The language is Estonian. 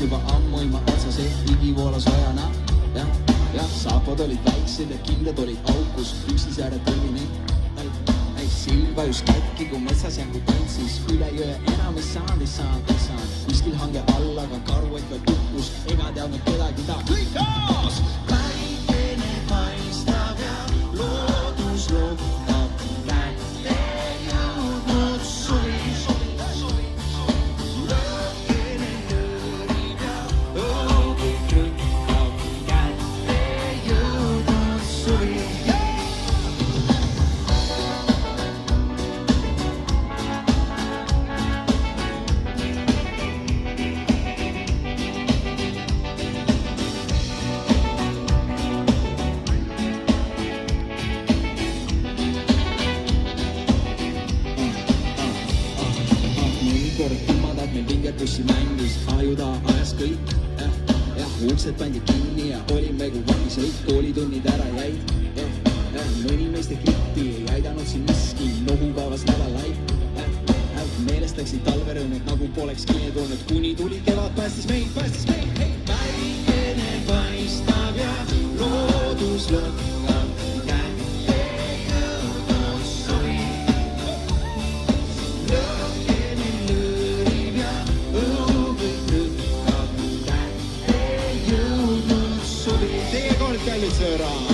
Juba ammu ilma otsas ehkigi voolas ojana. Saapad olid väiksed ja kindlad olid aukus. Üksisääre tõi neid. Silva just kätki, kui metsas jängu tantsis. Üle jõe enam ei saanud. Kuskil hange all, aga karu ikka tukkus. Ega teadnud kedagi ta kõik taas. Päikene paistab ja loodus loodab. Kätte jõudnud suvi. Meil pingetussi mängis, ajuda ajas kõik. Uksed pandi kinni ja olime kui vangisõit. Koolitunnid ära jäid. Mõni meist kritti ei aidanud siin miski. Nohupäevas nädalaid. Meelest läksid talverõõnud nagu poleks kiine tulnud. Kuni tuli kevad, päästis meid. Päikene paistab ja loodus lõkkab. Kallis sõra